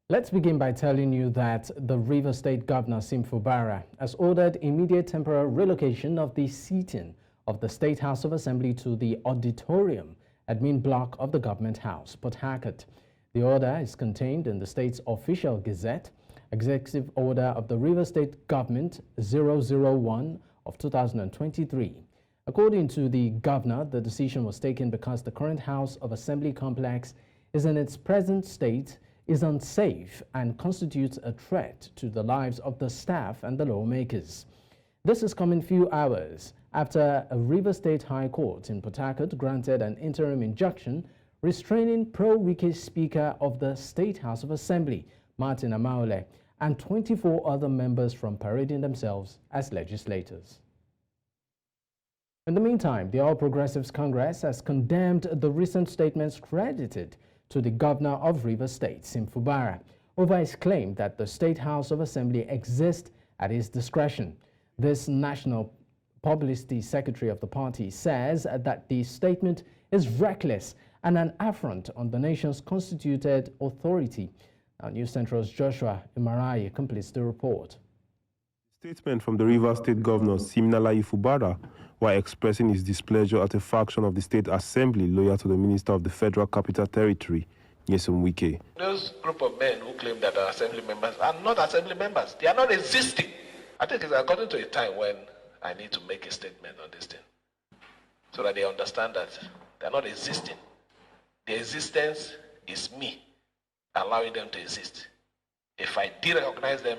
Let's begin by telling you that the Rivers State Governor Sim Fubara has ordered immediate temporary relocation of the seating of the State House of Assembly to the auditorium, admin block of the Government House, Port Harcourt. The order is contained in the state's official gazette, Executive Order of the Rivers State Government 001 of 2023. According to the governor, the decision was taken because the current House of Assembly complex is in its present state, is unsafe and constitutes a threat to the lives of the staff and the lawmakers. This is coming few hours after a Rivers State High Court in Port Harcourt granted an interim injunction restraining pro-Wike Speaker of the State House of Assembly, Martin Amaole, and 24 other members from parading themselves as legislators. In the meantime, the All Progressives Congress has condemned the recent statements credited to the governor of Rivers State, Sim Fubara, over his claim that the State House of Assembly exists at his discretion. This national publicity secretary of the party says that the statement is reckless and an affront on the nation's constituted authority. Now, News Central's Joshua Imarayi completes the report. Statement from the Rivers State Governor Siminalayi Fubara, while expressing his displeasure at a faction of the State Assembly loyal to the Minister of the Federal Capital Territory, Nyesom Wike. Those group of men who claim that are assembly members are not assembly members. They are not existing. I think it's according to a time when I need to make a statement on this thing, so that they understand that they are not existing. Their existence is me allowing them to exist. If I de-recognize them,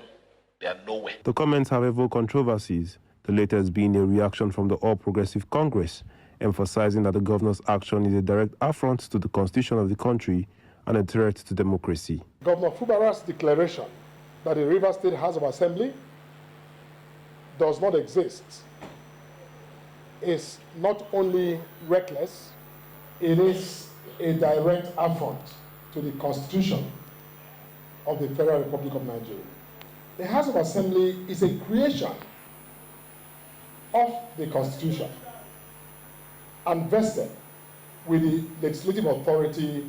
they are nowhere. The comments have evoked controversies, the latest being a reaction from the All Progressive Congress, emphasizing that the governor's action is a direct affront to the constitution of the country and a threat to democracy. Governor Fubara's declaration that the Rivers State House of Assembly does not exist is not only reckless, it is a direct affront to the Constitution of the Federal Republic of Nigeria. The House of Assembly is a creation of the Constitution and vested with the legislative authority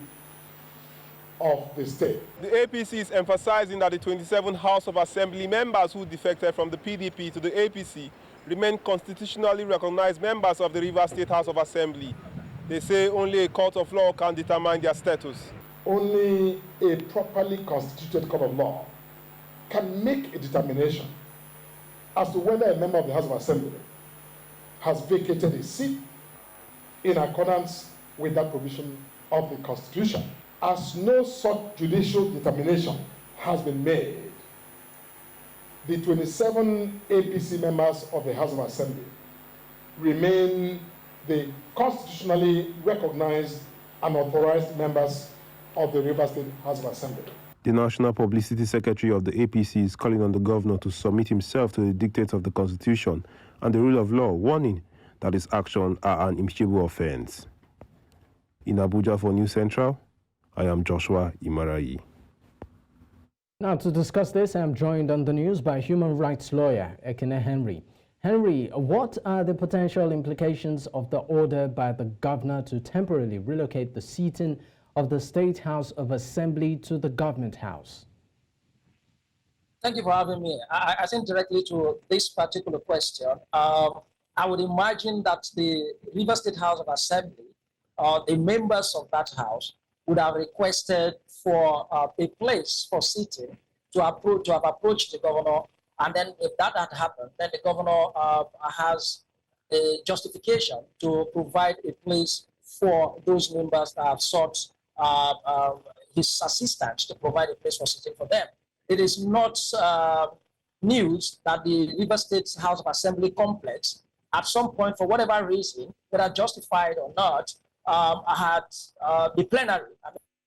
of the state. The APC is emphasizing that the 27 House of Assembly members who defected from the PDP to the APC remain constitutionally recognized members of the Rivers State House of Assembly. They say only a court of law can determine their status. Only a properly constituted court of law can make a determination as to whether a member of the House of Assembly has vacated his seat in accordance with that provision of the Constitution. As no such judicial determination has been made, the 27 APC members of the House of Assembly remain the constitutionally recognized and authorized members of the Rivers State House of Assembly. The National Publicity Secretary of the APC is calling on the governor to submit himself to the dictates of the Constitution and the rule of law, warning that his actions are an impeachable offense. In Abuja for News Central, I am Joshua Imarayi. Now, to discuss this, I am joined on the news by human rights lawyer Akin Henry. Henry, what are the potential implications of the order by the governor to temporarily relocate the seating of the State House of Assembly to the Government House? Thank you for having me. I think directly to this particular question, I would imagine that the Rivers State House of Assembly, the members of that house, would have requested for a place for sitting to have approached the governor. And then if that had happened, then the governor has a justification to provide a place for those members that have sought his assistance to provide a place for sitting for them. It is not news that the Rivers State House of Assembly complex, at some point, for whatever reason, whether justified or not, had the plenary,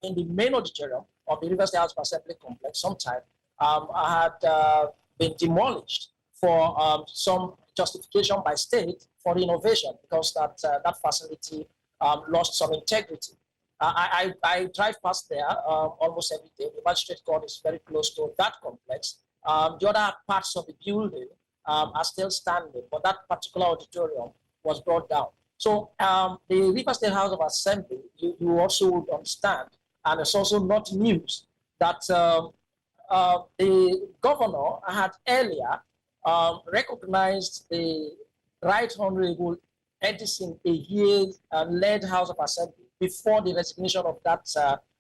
in the main auditorium of the Rivers State House of Assembly complex sometime, had been demolished for some justification by state for renovation, because that facility lost some integrity. I drive past there almost every day. The magistrate court is very close to that complex. The other parts of the building are still standing, but that particular auditorium was brought down. So the Rivers State House of Assembly, you also would understand, and it's also not news that the governor had earlier recognized the Right Honorable Edison Ehie led House of Assembly before the resignation of that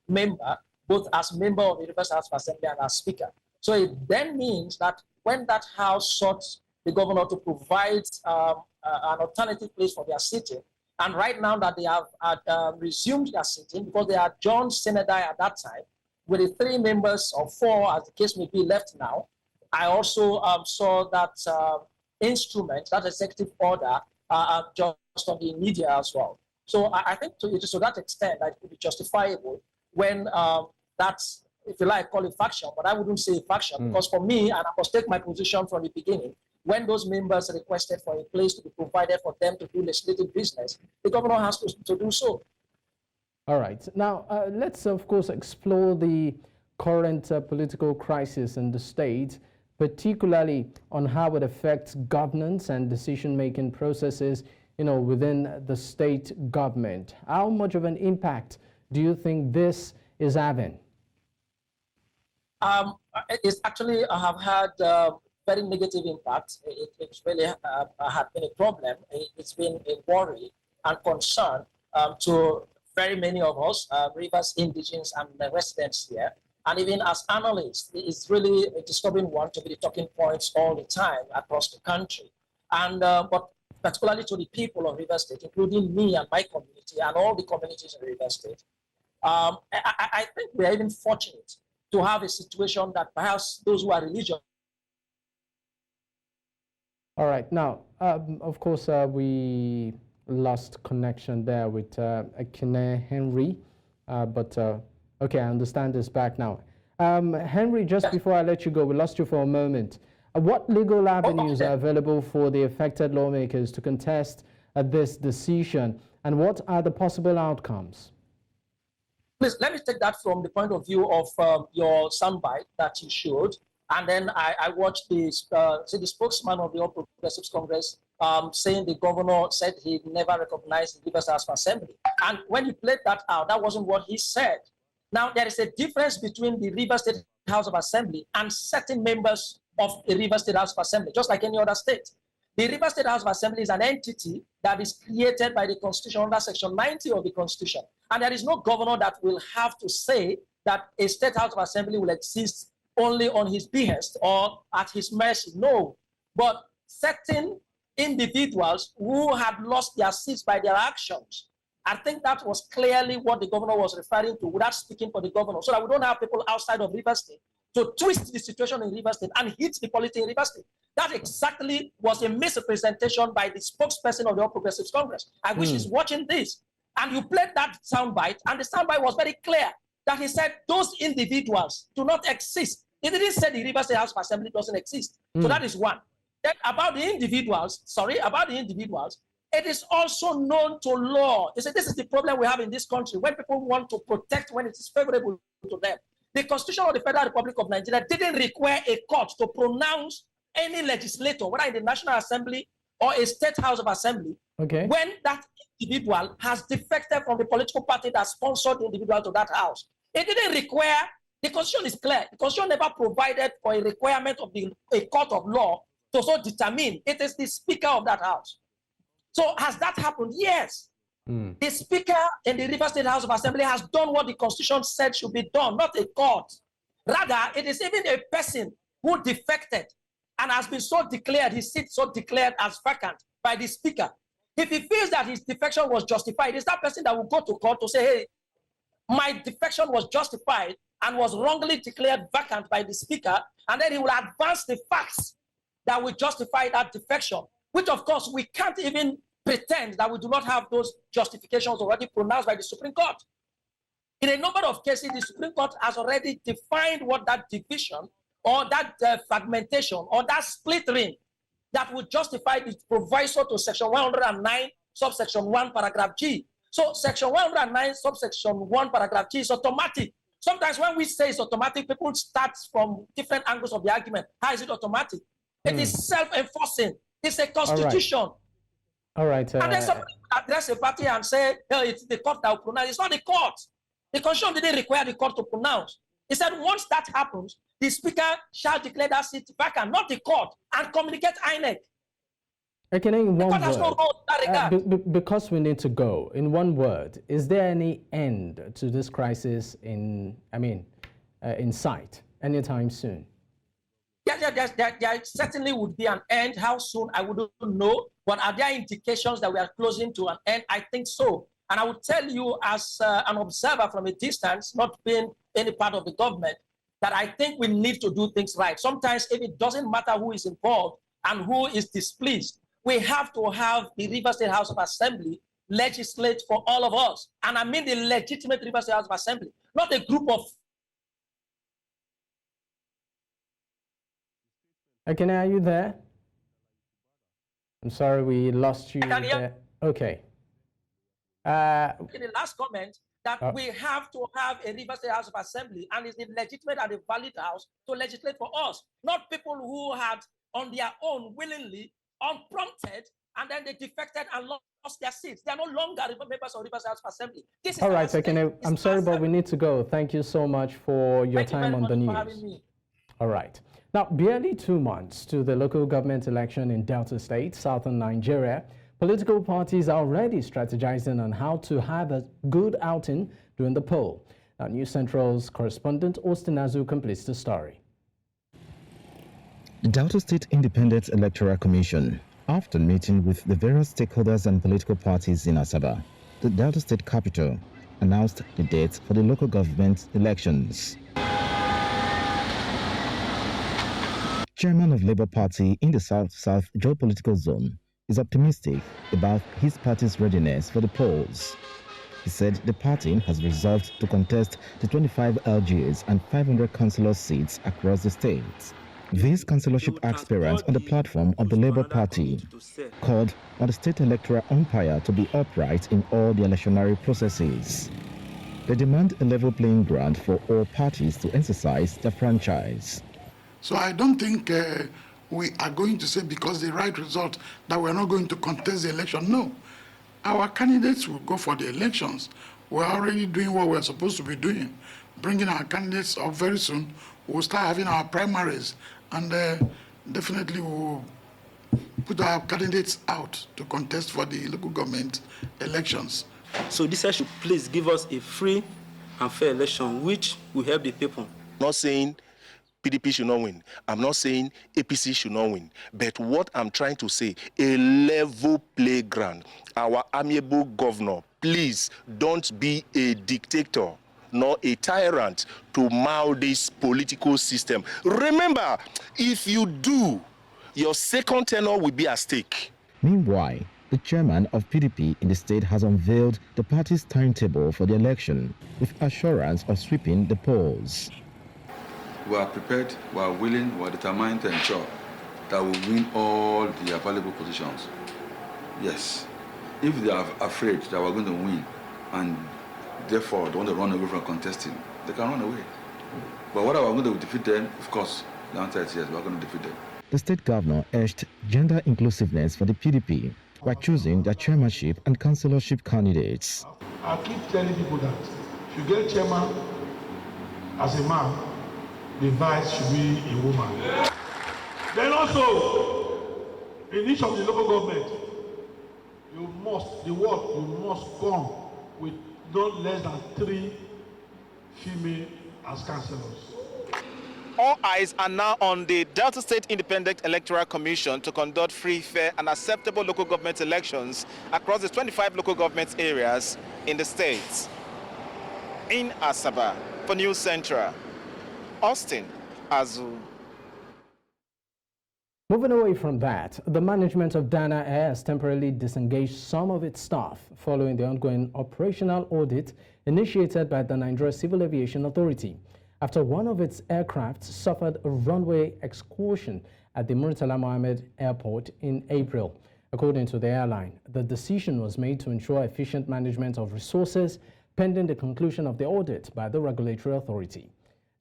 member, both as member of the Universal House of Assembly and as Speaker. So it then means that when that House sought the governor to provide an alternative place for their sitting, and right now that they have resumed their sitting because they had John Senegal at that time, with the 3 members or 4, as the case may be, left now, I also saw that instrument, that executive order, just on the media as well. So I think to that extent, that it could be justifiable when that's, if you like, call it faction, but I wouldn't say faction, because for me, and I must take my position from the beginning, when those members requested for a place to be provided for them to do legislative business, the governor has to do so. All right. Now, let's, of course, explore the current political crisis in the state, particularly on how it affects governance and decision-making processes, within the state government. How much of an impact do you think this is having? It's actually, I have had very negative impact. It's really had been a problem. It's been a worry and concern to very many of us, Rivers indigenes and the residents here. And even as analysts, it's really a disturbing one to be the talking points all the time across the country. And but particularly to the people of Rivers State, including me and my community and all the communities in Rivers State, I think we are even fortunate to have a situation that perhaps those who are religious. All right. Now, of course, we lost connection there with Akin Henry, but okay, I understand this back now. Henry, just before I let you go, we lost you for a moment. What legal avenues are available for the affected lawmakers to contest this decision, and what are the possible outcomes? Please, let me take that from the point of view of your soundbite that you showed. And then I watched the spokesman of the All Progressives Congress saying the governor said he never recognized the Rivers House of Assembly. And when he played that out, that wasn't what he said. Now, there is a difference between the Rivers State House of Assembly and certain members of the Rivers State House of Assembly, just like any other state. The Rivers State House of Assembly is an entity that is created by the Constitution under Section 90 of the Constitution. And there is no governor that will have to say that a State House of Assembly will exist only on his behest or at his mercy. No. But certain individuals who had lost their seats by their actions, I think that was clearly what the governor was referring to without speaking for the governor, so that we don't have people outside of Rivers State to twist the situation in Rivers State and hit the polity in Rivers State. That exactly was a misrepresentation by the spokesperson of the All Progressives Congress. I wish he's watching this. And you played that soundbite, and the soundbite was very clear that he said those individuals do not exist. He didn't say the Rivers State House of Assembly doesn't exist. So that is one. Then about the individuals, it is also known to law. They say this is the problem we have in this country when people want to protect when it is favorable to them. The Constitution of the Federal Republic of Nigeria didn't require a court to pronounce any legislator, whether in the National Assembly or a State House of Assembly, when that individual has defected from the political party that sponsored the individual to that house. It didn't require, the Constitution is clear. The Constitution never provided for a requirement of a court of law to so determine. It is the Speaker of that house. So has that happened? Yes. The Speaker in the Rivers State House of Assembly has done what the Constitution said should be done, not a court. Rather, it is even a person who defected and has been so declared, his seat so declared as vacant by the Speaker. If he feels that his defection was justified, it's that person that will go to court to say, hey, my defection was justified and was wrongly declared vacant by the Speaker, and then he will advance the facts that will justify that defection, which of course we can't even pretend that we do not have those justifications already pronounced by the Supreme Court. In a number of cases, the Supreme Court has already defined what that division or that fragmentation or that splittering that would justify the proviso to Section 109, subsection 1, paragraph G. So Section 109, subsection 1, paragraph G is automatic. Sometimes when we say it's automatic, people start from different angles of the argument. How is it automatic? It is self-enforcing. It's a constitution. All right. And then somebody address a party and say, oh, it's the court that will pronounce. It's not the court. The Constitution didn't require the court to pronounce. It said once that happens, the speaker shall declare that seat vacant, not the court, and communicate INEC. Okay, in one word, no role in that regard. Because we need to go, in one word, is there any end to this crisis in sight anytime soon? There certainly would be an end. How soon, I wouldn't know. But are there indications that we are closing to an end? I think so. And I would tell you as an observer from a distance, not being any part of the government, that I think we need to do things right. Sometimes if it doesn't matter who is involved and who is displeased, we have to have the Rivers State House of Assembly legislate for all of us. And I mean the legitimate Rivers State House of Assembly, not a group of... Akin, are you there? I'm sorry, we lost you there. Okay. In the last comment, that we have to have a Rivers State House of Assembly, and it's the legitimate and the valid house to legislate for us, not people who had on their own willingly, unprompted, and then they defected and lost their seats. They are no longer members of Rivers State House of Assembly. This is all right, Akin, I'm sorry, but we need to go. Thank you so much for your time on the news. Thank you very much for having me. All right. Now, barely 2 months to the local government election in Delta State, southern Nigeria, political parties are already strategizing on how to have a good outing during the poll. Now, News Central's correspondent Austin Azu completes the story. The Delta State Independent Electoral Commission, after meeting with the various stakeholders and political parties in Asaba, the Delta State capital, announced the dates for the local government elections. Chairman of Labour Party in the South-South geopolitical zone is optimistic about his party's readiness for the polls. He said the party has resolved to contest the 25 LGAs and 500 councillor seats across the state. These councillorship aspirants on the platform of the Labour Party called on the state electoral umpire to be upright in all the electionary processes. They demand a level playing ground for all parties to exercise their franchise. So I don't think we are going to say because the right result that we're not going to contest the election. No. Our candidates will go for the elections. We're already doing what we're supposed to be doing. Bringing our candidates up very soon. We'll start having our primaries and definitely we'll put our candidates out to contest for the local government elections. So this should please give us a free and fair election which will help the people. Not saying PDP should not win. I'm not saying APC should not win. But what I'm trying to say, a level playground. Our amiable governor, please don't be a dictator, nor a tyrant to mold this political system. Remember, if you do, your second tenure will be at stake. Meanwhile, the chairman of PDP in the state has unveiled the party's timetable for the election with assurance of sweeping the polls. We are prepared, we are willing, we are determined to ensure that we win all the available positions. Yes, if they are afraid that we're going to win and therefore they want to run away from contesting, they can run away. But whether we're going to defeat them, of course, the answer is yes, we're going to defeat them. The state governor urged gender inclusiveness for the PDP by choosing their chairmanship and councillorship candidates. I keep telling people that if you get chairman as a man, the vice should be a woman. Then also, in each of the local government, you must come with not less than 3 female as councillors. All eyes are now on the Delta State Independent Electoral Commission to conduct free, fair, and acceptable local government elections across the 25 local government areas in the state. In Asaba, for News Central, Austin Azu. Moving away from that, the management of Dana Air has temporarily disengaged some of its staff following the ongoing operational audit initiated by the Nigeria Civil Aviation Authority after one of its aircraft suffered a runway excursion at the Murtala Mohammed Airport in April. According to the airline, the decision was made to ensure efficient management of resources pending the conclusion of the audit by the regulatory authority.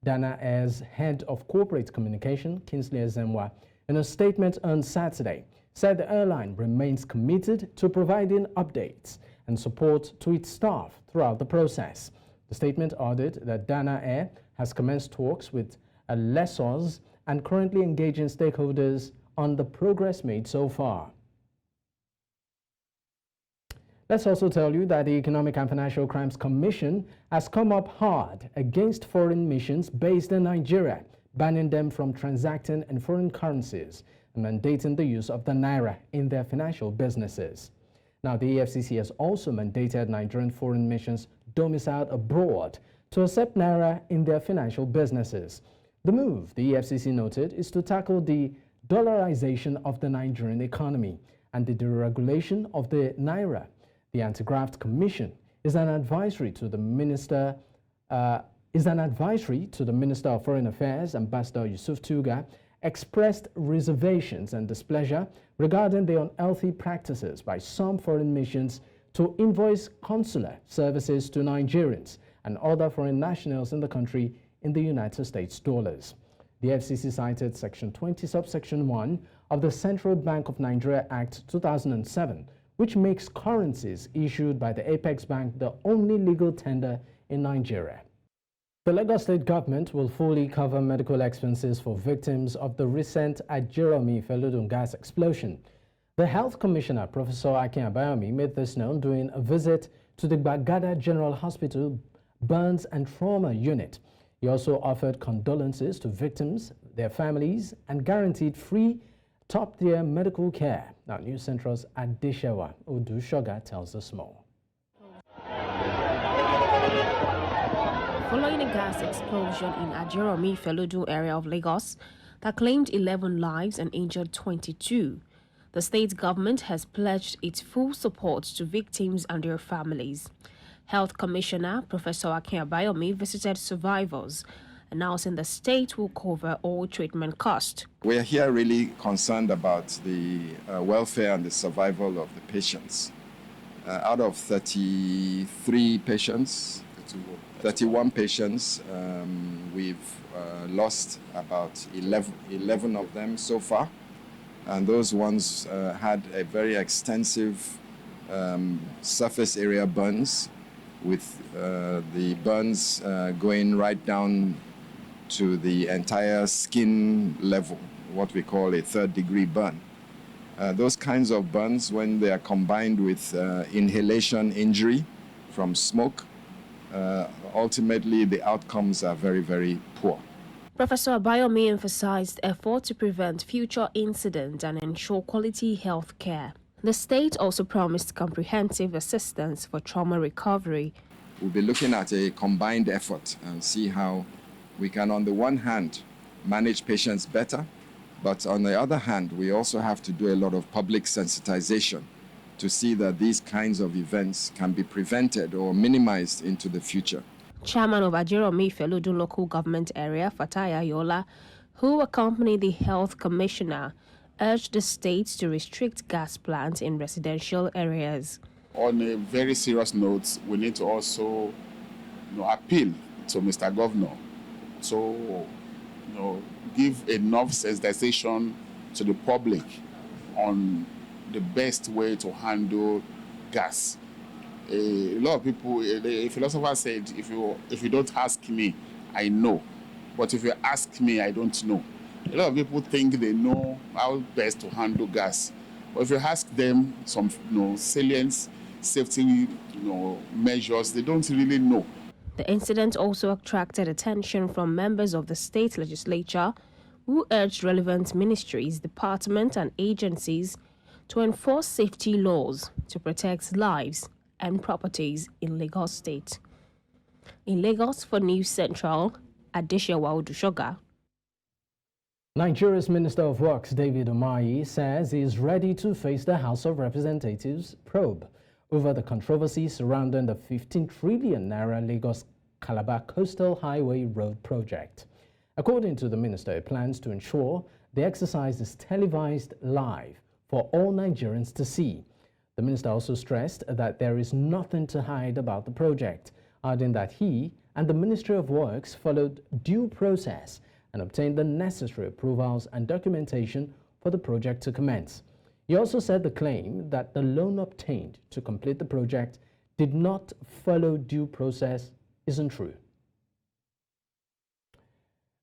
Dana Air's head of corporate communication, Kingsley Ezenwa, in a statement on Saturday, said the airline remains committed to providing updates and support to its staff throughout the process. The statement added that Dana Air has commenced talks with lessors, and currently engaging stakeholders on the progress made so far. Let's also tell you that the Economic and Financial Crimes Commission has come up hard against foreign missions based in Nigeria, banning them from transacting in foreign currencies and mandating the use of the naira in their financial businesses. Now, the EFCC has also mandated Nigerian foreign missions domiciled abroad to accept naira in their financial businesses. The move, the EFCC noted, is to tackle the dollarization of the Nigerian economy and the deregulation of the naira. The Anti-Graft Commission is an advisory to the Minister of Foreign Affairs, Ambassador Yusuf Tuga, expressed reservations and displeasure regarding the unhealthy practices by some foreign missions to invoice consular services to Nigerians and other foreign nationals in the country in the United States dollars. The FCC cited Section 20, subsection 1 of the Central Bank of Nigeria Act 2007, which makes currencies issued by the Apex Bank the only legal tender in Nigeria. The Lagos State government will fully cover medical expenses for victims of the recent Ajeromi-Ifelodun gas explosion. The Health Commissioner Professor Akin Abayomi made this known during a visit to the Gbagada General Hospital Burns and Trauma Unit. He also offered condolences to victims, their families, and guaranteed free top-tier medical care. Now, News Central's Ajeromi-Ifelodun tells us more. Following a gas explosion in Ajeromi-Ifelodun area of Lagos that claimed 11 lives and injured 22, the state government has pledged its full support to victims and their families. Health Commissioner Professor Akin Abayomi visited survivors, announcing the state will cover all treatment costs. We are here really concerned about the welfare and the survival of the patients. Out of 31 patients, we've lost about 11 of them so far. And those ones had a very extensive surface area burns, with the burns going right down to the entire skin level, what we call a third-degree burn. Those kinds of burns, when they are combined with inhalation injury from smoke, ultimately the outcomes are very, very poor. Professor Abayomi emphasized efforts to prevent future incidents and ensure quality health care. The state also promised comprehensive assistance for trauma recovery. We'll be looking at a combined effort and see how we can, on the one hand, manage patients better, but on the other hand, we also have to do a lot of public sensitization to see that these kinds of events can be prevented or minimized into the future. Chairman of Ajeromi-Ifelodun local government area, Fatai Ayola, who accompanied the health commissioner, urged the state to restrict gas plants in residential areas. On a very serious note, we need to also appeal to Mr. Governor to give enough sensitization to the public on the best way to handle gas. A lot of people, a philosopher said, if you don't ask me, I know. But if you ask me, I don't know. A lot of people think they know how best to handle gas. But if you ask them some salient safety measures, they don't really know. The incident also attracted attention from members of the state legislature, who urged relevant ministries, departments, and agencies to enforce safety laws to protect lives and properties in Lagos State. In Lagos, for News Central, Ajeromi-Ifelodun. Nigeria's Minister of Works, David Umahi, says he is ready to face the House of Representatives probe over the controversy surrounding the 15 trillion naira Lagos-Calabar Coastal Highway Road project. According to the minister, he plans to ensure the exercise is televised live for all Nigerians to see. The minister also stressed that there is nothing to hide about the project, adding that he and the Ministry of Works followed due process and obtained the necessary approvals and documentation for the project to commence. He also said the claim that the loan obtained to complete the project did not follow due process isn't true.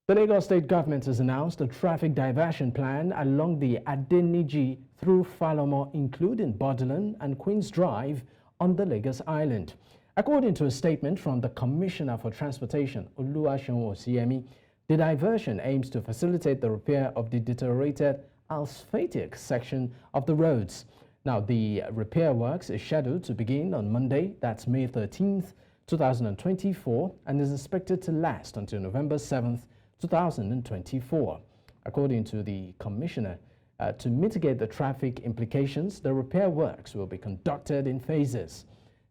The Lagos State government has announced a traffic diversion plan along the Adeniji through Falomo, including Borderland and Queen's Drive on the Lagos Island. According to a statement from the Commissioner for Transportation, Oluwaseun, the diversion aims to facilitate the repair of the deteriorated asphaltic section of the roads. Now, the repair works is scheduled to begin on Monday, that's May 13th, 2024, and is expected to last until November 7th, 2024. According to the Commissioner, to mitigate the traffic implications, the repair works will be conducted in phases.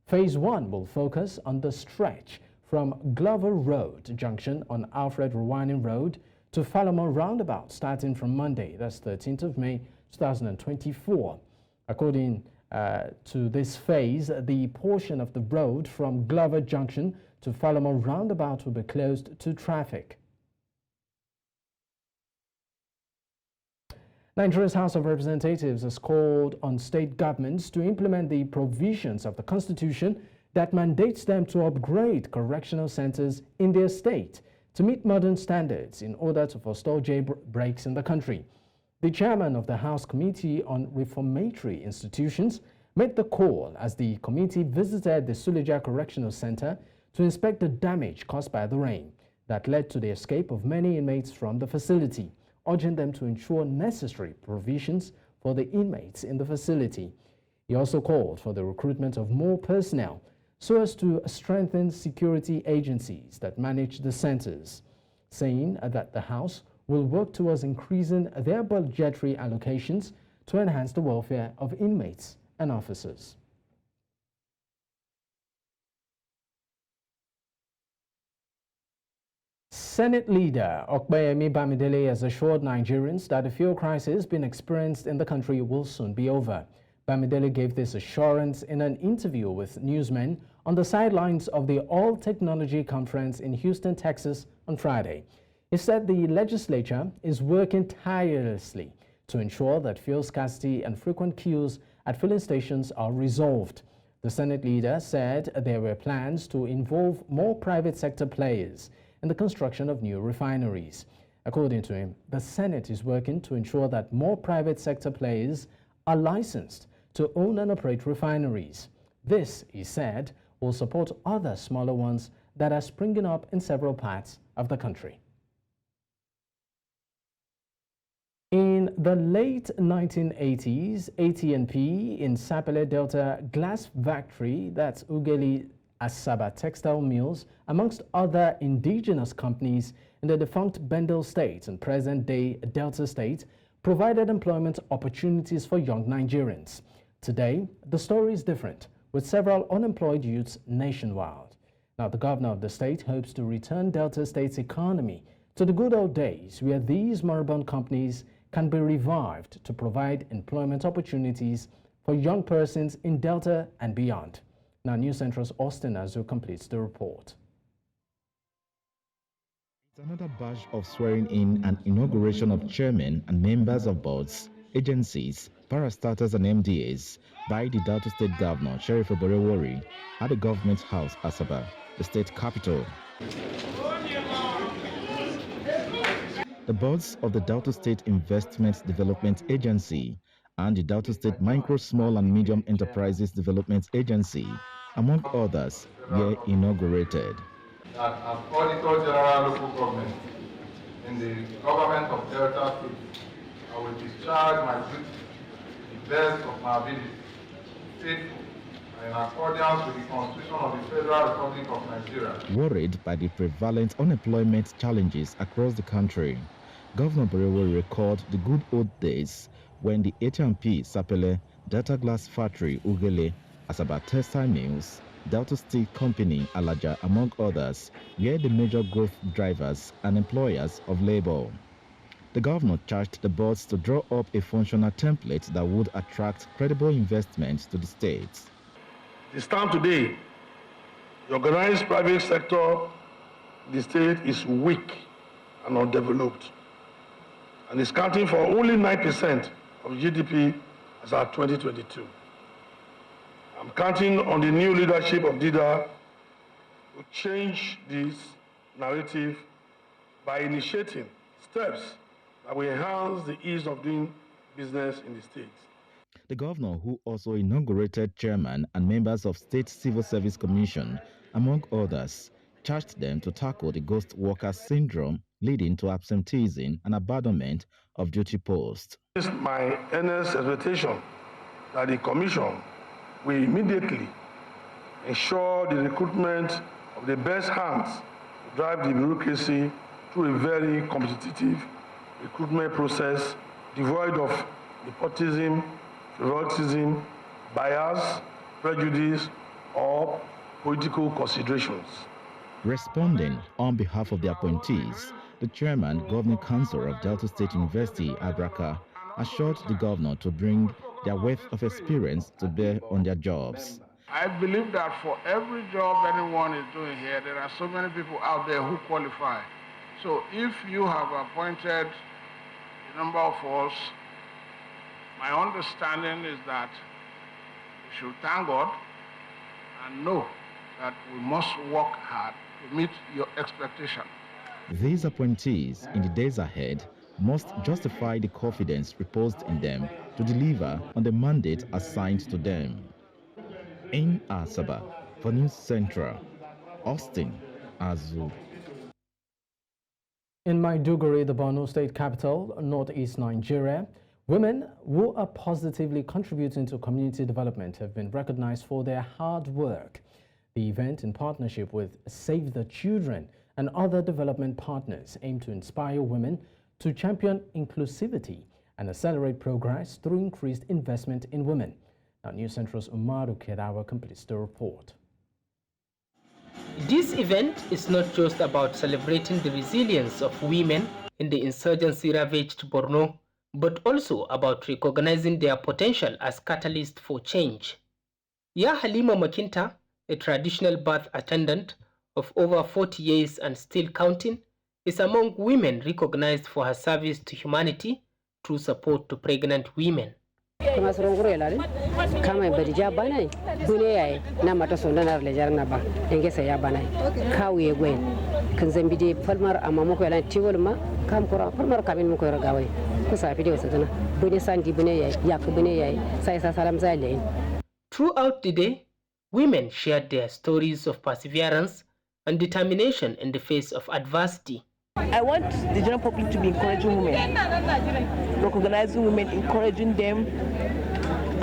Phase 1 will focus on the stretch from Glover Road Junction on Alfred Rwanning Road to Falomo Roundabout starting from Monday, that's 13th of May 2024. According to this phase, the portion of the road from Glover Junction to Falomo Roundabout will be closed to traffic. Nigeria's House of Representatives has called on state governments to implement the provisions of the Constitution that mandates them to upgrade correctional centers in their state to meet modern standards in order to forestall jailbreaks in the country. The chairman of the House Committee on Reformatory Institutions made the call as the committee visited the Suleja Correctional Center to inspect the damage caused by the rain that led to the escape of many inmates from the facility, urging them to ensure necessary provisions for the inmates in the facility. He also called for the recruitment of more personnel so as to strengthen security agencies that manage the centers, saying that the House will work towards increasing their budgetary allocations to enhance the welfare of inmates and officers. Senate leader Okpeyemi Bamidele has assured Nigerians that the fuel crisis being experienced in the country will soon be over. Bamidele gave this assurance in an interview with newsmen on the sidelines of the All Technology Conference in Houston, Texas on Friday. He said the legislature is working tirelessly to ensure that fuel scarcity and frequent queues at filling stations are resolved. The Senate leader said there were plans to involve more private sector players in the construction of new refineries. According to him, the Senate is working to ensure that more private sector players are licensed to own and operate refineries. This, he said, will support other smaller ones that are springing up in several parts of the country. In the late 1980s, AT&P in Sapele Delta Glass Factory, that's Ugeli Asaba Textile Mills, amongst other indigenous companies in the defunct Bendel State and present-day Delta State, provided employment opportunities for young Nigerians. Today, the story is different, with several unemployed youths nationwide. Now, the governor of the state hopes to return Delta State's economy to the good old days where these moribund companies can be revived to provide employment opportunities for young persons in Delta and beyond. Now, News Central's Austin Azu completes the report. It's another batch of swearing in and inauguration of chairmen and members of boards, agencies, parastatals and MDAs by the Delta State Governor, Sheriff Oborewori, at the Government House, Asaba, the state capital. The boards of the Delta State Investment Development Agency and the Delta State Micro, Small and Medium Enterprises Development Agency, among others, were inaugurated. As Auditor General Local Government in the government of Delta State, I will discharge my duty to the best of my ability, faithful, and in accordance with the Constitution of the Federal Republic of Nigeria. Worried by the prevalent unemployment challenges across the country, Governor Oborewori recalled the good old days when the AT&P Sapele Delta Glass Factory Ugele, Asaba Textile Mills, Delta Steel Company Alaja, among others, were the major growth drivers and employers of labor. The governor charged the boards to draw up a functional template that would attract credible investment to the state. It's time today. The organized private sector in the state is weak and undeveloped, and is counting for only 9% of GDP as at 2022. I'm counting on the new leadership of DIDA to change this narrative by initiating steps that will enhance the ease of doing business in the state. The governor, who also inaugurated chairman and members of State Civil Service Commission, among others, charged them to tackle the ghost worker syndrome leading to absenteeism and abandonment of duty posts. It is my earnest expectation that the Commission will immediately ensure the recruitment of the best hands to drive the bureaucracy through a very competitive recruitment process devoid of nepotism, favoritism, bias, prejudice, or political considerations. Responding on behalf of the appointees, the chairman, Governing Council of Delta State University, Abraka, assured the governor to bring their wealth of experience to bear on their jobs. I believe that for every job anyone is doing here, there are so many people out there who qualify. So if you have appointed a number of us, my understanding is that we should thank God and know that we must work hard to meet your expectation. These appointees in the days ahead must justify the confidence reposed in them to deliver on the mandate assigned to them. In Asaba, for News Central, Austin, Azu. In Maiduguri, the Borno state capital, northeast Nigeria, women who are positively contributing to community development have been recognized for their hard work. The event, in partnership with Save the Children and other development partners, aim to inspire women to champion inclusivity and accelerate progress through increased investment in women. Now, News Central's Umaru Kerawa completes the report. This event is not just about celebrating the resilience of women in the insurgency-ravaged Borno, but also about recognizing their potential as catalysts for change. Ya Halima Makinta, a traditional birth attendant of over 40 years and still counting, is among women recognized for her service to humanity through support to pregnant women. Throughout the day, women shared their stories of perseverance and determination in the face of adversity. I want the general public to be encouraging women, recognizing women, encouraging them,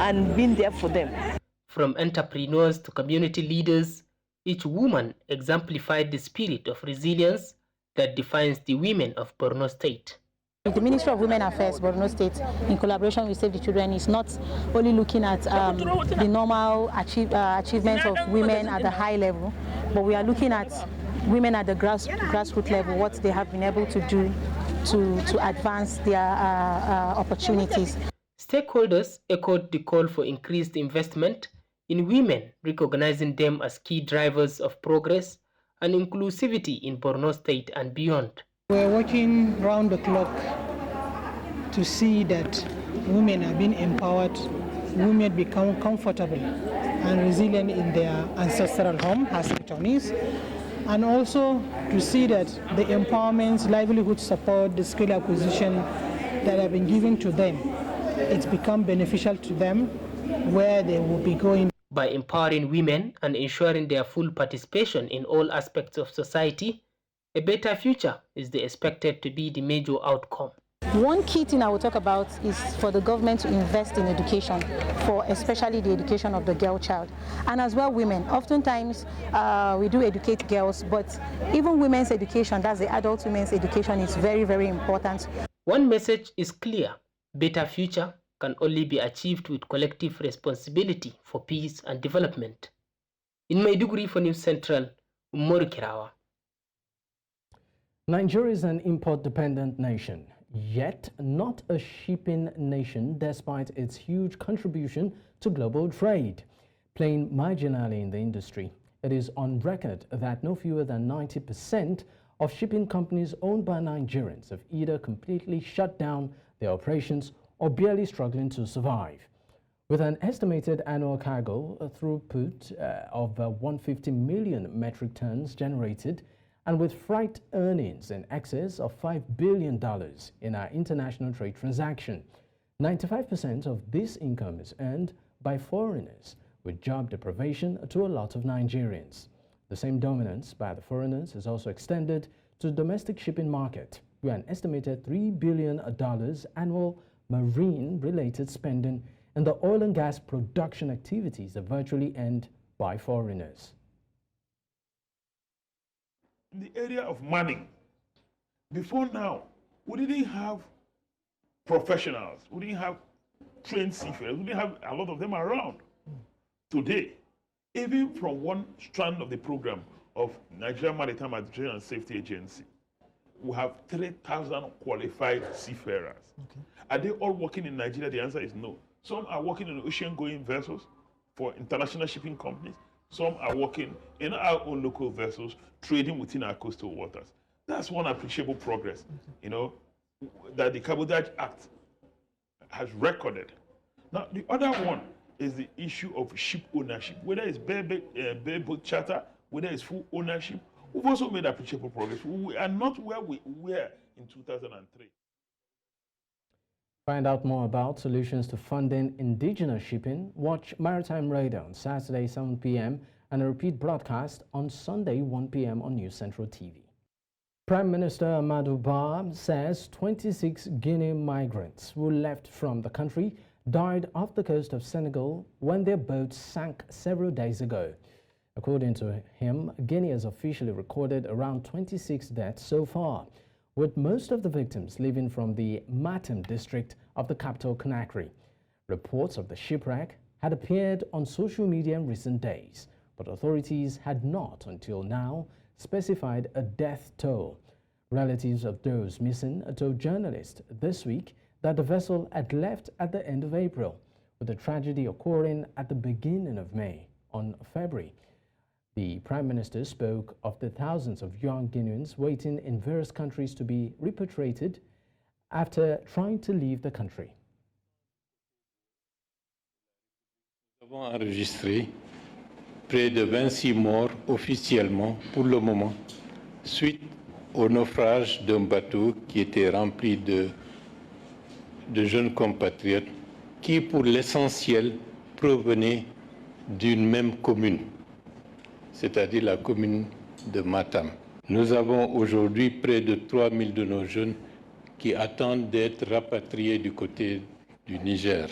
and being there for them. From entrepreneurs to community leaders, each woman exemplified the spirit of resilience that defines the women of Borno State. The Ministry of Women Affairs, Borno State, in collaboration with Save the Children, is not only looking at the normal achievements of women at the high level, but we are looking at women at the grassroots level, what they have been able to do to advance their opportunities. Stakeholders echoed the call for increased investment in women, recognizing them as key drivers of progress and inclusivity in Borno State and beyond. We're working round the clock to see that women are being empowered, women become comfortable and resilient in their ancestral home as returnees, and also to see that the empowerment, livelihood support, the skill acquisition that have been given to them, it's become beneficial to them where they will be going. By empowering women and ensuring their full participation in all aspects of society, a better future is expected to be the major outcome. One key thing I will talk about is for the government to invest in education, for especially the education of the girl child, and as well women. Oftentimes we do educate girls, but even women's education, that's the adult women's education, is very, very important. One message is clear: better future can only be achieved with collective responsibility for peace and development. In Maiduguri for News Central, Umaru Kerawa. Nigeria is an import-dependent nation, yet not a shipping nation despite its huge contribution to global trade. Playing marginally in the industry, it is on record that no fewer than 90% of shipping companies owned by Nigerians have either completely shut down their operations or barely struggling to survive. With an estimated annual cargo throughput of 150 million metric tons generated and with freight earnings in excess of $5 billion in our international trade transaction. 95% of this income is earned by foreigners, with job deprivation to a lot of Nigerians. The same dominance by the foreigners is also extended to the domestic shipping market, where an estimated $3 billion annual marine-related spending in the oil and gas production activities are virtually earned by foreigners. In the area of mining, before now, we didn't have professionals, we didn't have trained seafarers, we didn't have a lot of them around. Today, even from one strand of the program of Nigerian Maritime Administration and Safety Agency, we have 3,000 qualified seafarers. Okay. Are they all working in Nigeria? The answer is no. Some are working in ocean-going vessels for international shipping companies. Some are working in our own local vessels, trading within our coastal waters. That's one appreciable progress, you know, that the Cabotage Act has recorded. Now, the other one is the issue of ship ownership, whether it's bareboat charter, whether it's full ownership. We've also made appreciable progress. We are not where we were in 2003. Find out more about solutions to funding indigenous shipping. Watch Maritime Radar on Saturday, 7 p.m. and a repeat broadcast on Sunday, 1 p.m. on News Central TV. Prime Minister Amadou Ba says 26 Guinea migrants who left from the country died off the coast of Senegal when their boat sank several days ago. According to him, Guinea has officially recorded around 26 deaths so far, with most of the victims living from the Matam district of the capital Conakry. Reports of the shipwreck had appeared on social media in recent days, but authorities had not until now specified a death toll. Relatives of those missing told journalists this week that the vessel had left at the end of April, with the tragedy occurring at the beginning of May. On February, the Prime Minister spoke of the thousands of young Guineans waiting in various countries to be repatriated after trying to leave the country. Nous avons enregistré près de 26 morts officiellement pour le moment, suite au naufrage d'un bateau qui était rempli de jeunes compatriotes qui, pour l'essentiel, provenaient d'une même commune, c'est-à-dire la commune de Matam. Nous avons aujourd'hui près de 3000 de nos jeunes qui attendent d'être rapatriés du côté du Niger,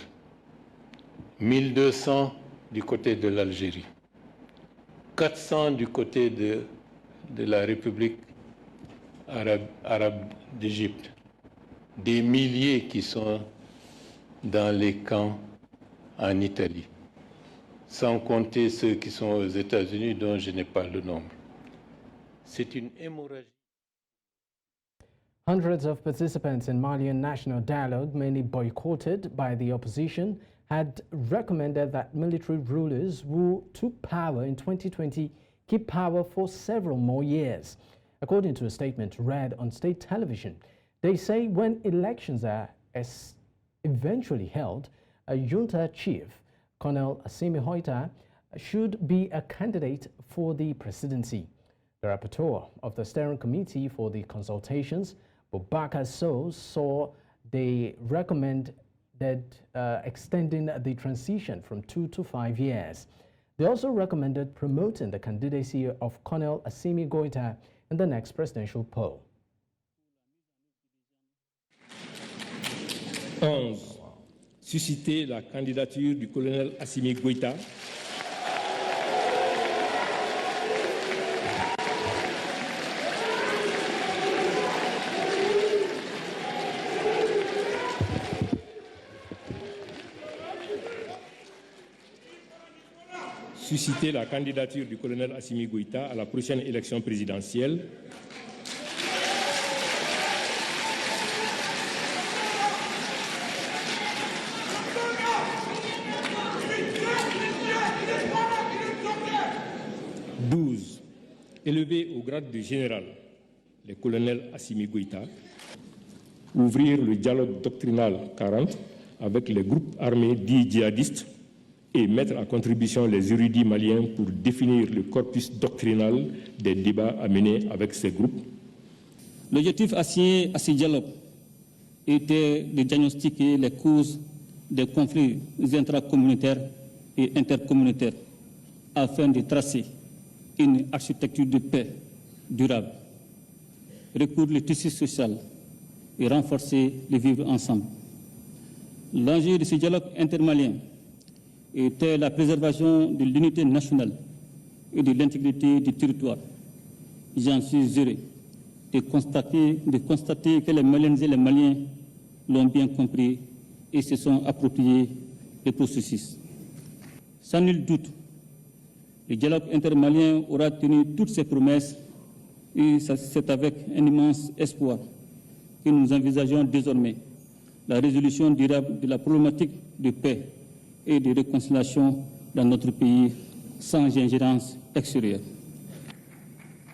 1200 du côté de l'Algérie, 400 du côté de la République arabe d'Égypte, des milliers qui sont dans les camps en Italie, sans compter ceux qui sont aux États-Unis dont je n'ai pas le nombre. C'est une hémorragie. Hundreds of participants in Malian national dialogue, mainly boycotted by the opposition, had recommended that military rulers who took power in 2020 keep power for several more years. According to a statement read on state television, they say when elections are eventually held, a junta chief, Colonel Assimi-Goïta, should be a candidate for the presidency. The rapporteur of the steering committee for the consultations, Boubacar Sow, saw they recommended extending the transition from 2 to 5 years. They also recommended promoting the candidacy of Colonel Assimi-Goïta in the next presidential poll. 11. Susciter la candidature du colonel Assimi-Goïta. Susciter la candidature du colonel Assimi-Goïta à la prochaine élection présidentielle. Élever au grade de général le colonel Assimi-Goïta, ouvrir le dialogue doctrinal 40 avec les groupes armés dits djihadistes et mettre à contribution les érudits maliens pour définir le corpus doctrinal des débats à mener avec ces groupes. L'objectif assigné à ce dialogue était de diagnostiquer les causes des conflits intracommunautaires et intercommunautaires afin de tracer une architecture de paix durable, recoudre le tissu social et renforcer le vivre ensemble. L'enjeu de ce dialogue intermalien était la préservation de l'unité nationale et de l'intégrité du territoire. J'en suis heureux de constater que les Maliennes et les Maliens l'ont bien compris et se sont appropriés le processus. Sans nul doute, le dialogue intermalien aura tenu toutes ses promesses et c'est avec un immense espoir que nous envisageons désormais la résolution durable de la problématique de paix et de réconciliation dans notre pays sans ingérence extérieure.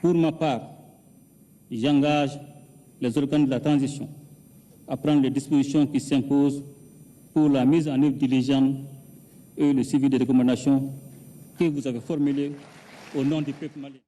Pour ma part, j'engage les organes de la transition à prendre les dispositions qui s'imposent pour la mise en œuvre diligente et le suivi des recommandations que vous avez formulées au nom du peuple malien.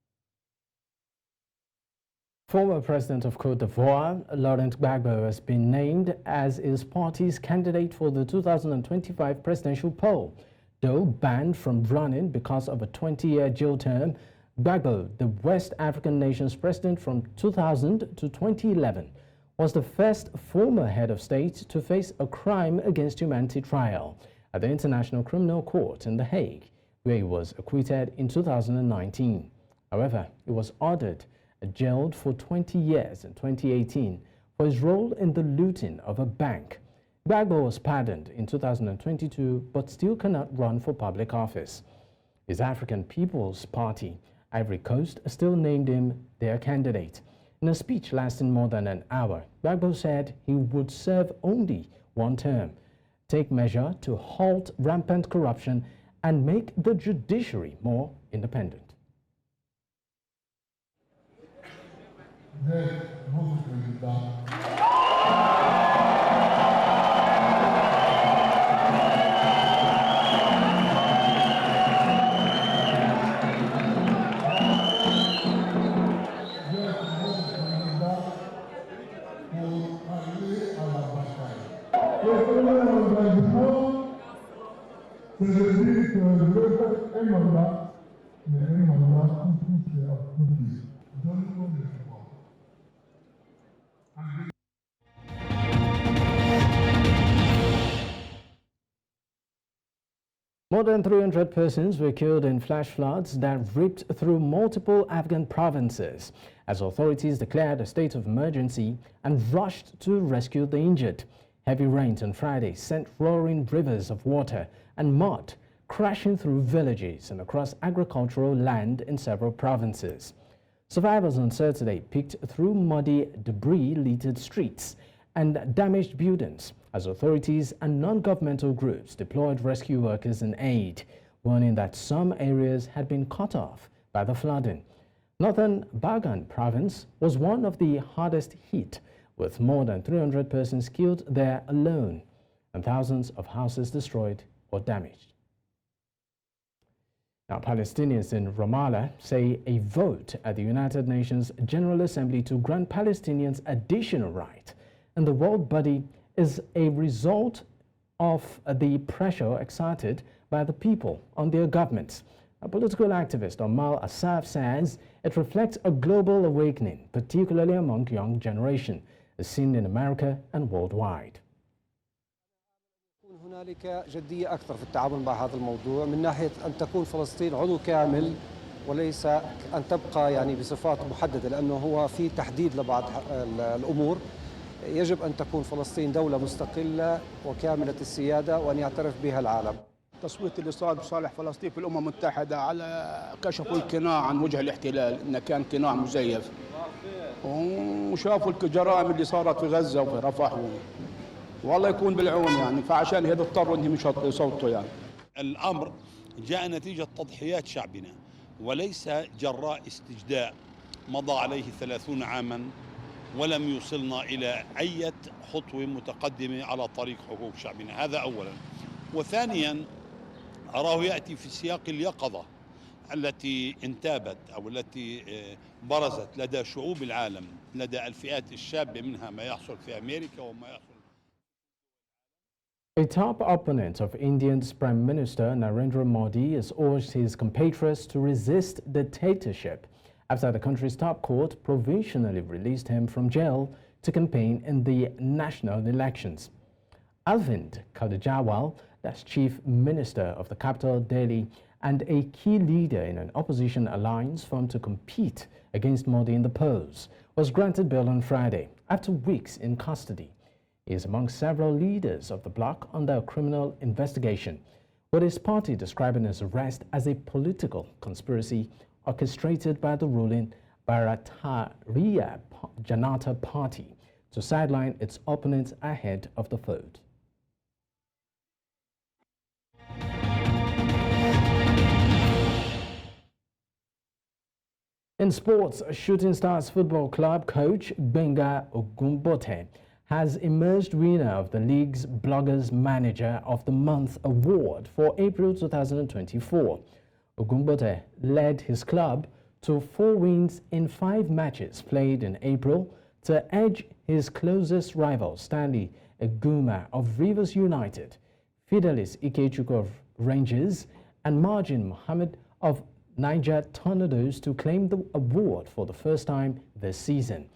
Former President of Côte d'Ivoire, Laurent Gbagbo, has been named as his party's candidate for the 2025 presidential poll. Though banned from running because of a 20-year jail term, Gbagbo, the West African nation's president from 2000 to 2011, was the first former head of state to face a crime against humanity trial at the International Criminal Court in The Hague, where he was acquitted in 2019. However, he was ordered jailed for 20 years in 2018 for his role in the looting of a bank. Gbagbo was pardoned in 2022 but still cannot run for public office. His African People's Party, Ivory Coast, still named him their candidate. In a speech lasting more than an hour, Gbagbo said he would serve only one term, take measure to halt rampant corruption and make the judiciary more independent. More than 300 persons were killed in flash floods that ripped through multiple Afghan provinces as authorities declared a state of emergency and rushed to rescue the injured. Heavy rains on Friday sent roaring rivers of water and mud crashing through villages and across agricultural land in several provinces. Survivors on Saturday picked through muddy, debris-littered streets and damaged buildings as authorities and non-governmental groups deployed rescue workers in aid, warning that some areas had been cut off by the flooding. Northern Bagan province was one of the hardest hit, with more than 300 persons killed there alone and thousands of houses destroyed or damaged. Now, Palestinians in Ramallah say a vote at the United Nations General Assembly to grant Palestinians additional right in the world body is a result of the pressure exerted by the people on their governments. A political activist, Amal Asaf, says it reflects a global awakening, particularly among young generation, as seen in America and worldwide. هنالك جدية أكثر في التعامل مع هذا الموضوع من ناحية أن تكون فلسطين عضو كامل وليس أن تبقى يعني بصفات محددة، لأنه هو في تحديد لبعض الأمور. يجب أن تكون فلسطين دولة مستقلة وكاملة السيادة وأن يعترف بها العالم. التصويت اللي صار بصالح فلسطين في الأمم المتحدة على كشفوا القناع عن وجه الاحتلال إنه كان قناع مزيف، وشافوا الجرائم اللي صارت في غزة وفي رفح، والله يكون بالعون يعني، فعشان هذا اضطروا انهم يصوتوا يعني. الامر جاء نتيجه تضحيات شعبنا وليس جراء استجداء مضى عليه 30 عاما ولم يوصلنا الى اي خطوه متقدمه على طريق حقوق شعبنا، هذا اولا. وثانيا أراه يأتي في سياق اليقظة التي انتابت أو التي برزت لدى شعوب العالم، لدى الفئات الشابة منها ما يحصل في أمريكا وما يحصل. A top opponent of India's Prime Minister Narendra Modi has urged his compatriots to resist dictatorship after the country's top court provisionally released him from jail to campaign in the national elections. Arvind Kejriwal, that's Chief Minister of the capital Delhi and a key leader in an opposition alliance formed to compete against Modi in the polls, was granted bail on Friday after weeks in custody. He is among several leaders of the bloc under a criminal investigation, with his party describing his arrest as a political conspiracy orchestrated by the ruling Bharatiya Janata Party to sideline its opponents ahead of the vote. In sports, Shooting Stars Football Club coach Gbenga Ogunbote has emerged winner of the league's Bloggers Manager of the Month award for April 2024. Ogunbote led his club to 4 wins in 5 matches played in April to edge his closest rival Stanley Eguma of Rivers United, Fidelis Ikechukwu of Rangers, and Margin Mohammed of Niger Tornadoes to claim the award for the first time this season.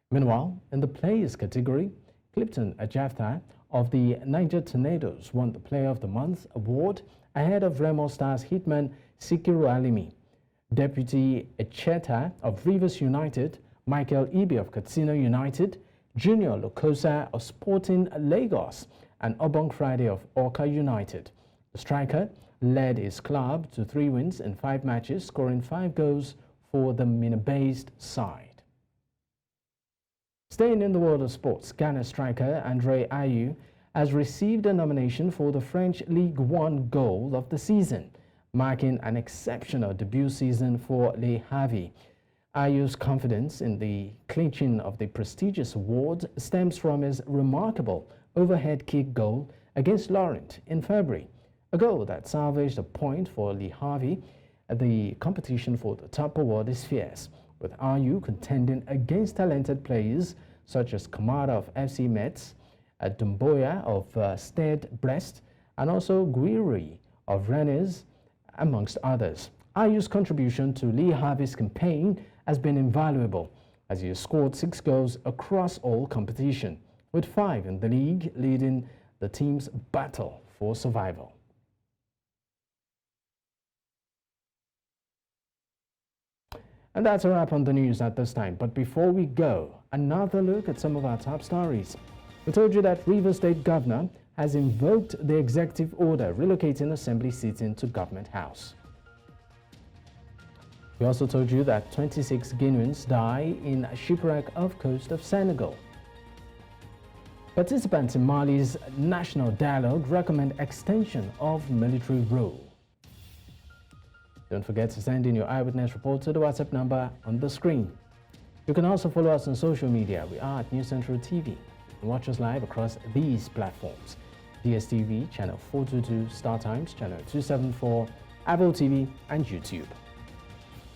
Meanwhile, in the players category, Clifton Ajafta of the Niger Tornadoes won the Player of the Month award ahead of Remo Stars hitman Sikiru Alimi. Deputy Echeta of Rivers United, Michael Ibe of Katsina United, Junior Lokosa of Sporting Lagos, and Obong Friday of Orca United. The striker led his club to 3 wins in 5 matches, scoring 5 goals for the Mina-based side. Staying in the world of sports, Ghana striker Andre Ayew has received a nomination for the French Ligue 1 goal of the season, marking an exceptional debut season for Le Havre. Ayew's confidence in the clinching of the prestigious award stems from his remarkable overhead kick goal against Laurent in February, a goal that salvaged a point for Le Havre. The competition for the top award is fierce, with Ayew contending against talented players such as Kamara of FC Metz, Dumboya of Stade Brest, and also Guiri of Rennes, amongst others. Ayew's contribution to Le Havre's campaign has been invaluable, as he has scored 6 goals across all competition, with 5 in the league, leading the team's battle for survival. And that's a wrap on the news at this time. But before we go, another look at some of our top stories. We told you that Rivers State Governor has invoked the executive order relocating assembly seating to Government House. We also told you that 26 Guineans die in a shipwreck off coast of Senegal. Participants in Mali's national dialogue recommend extension of military rule. Don't forget to send in your eyewitness report to the WhatsApp number on the screen. You can also follow us on social media. We are at News Central TV and watch us live across these platforms: DSTV, channel 422, StarTimes, channel 274, Apple TV, and YouTube.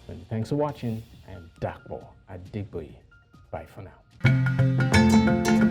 And thanks for watching, and Dakbo at Digboy. Bye for now.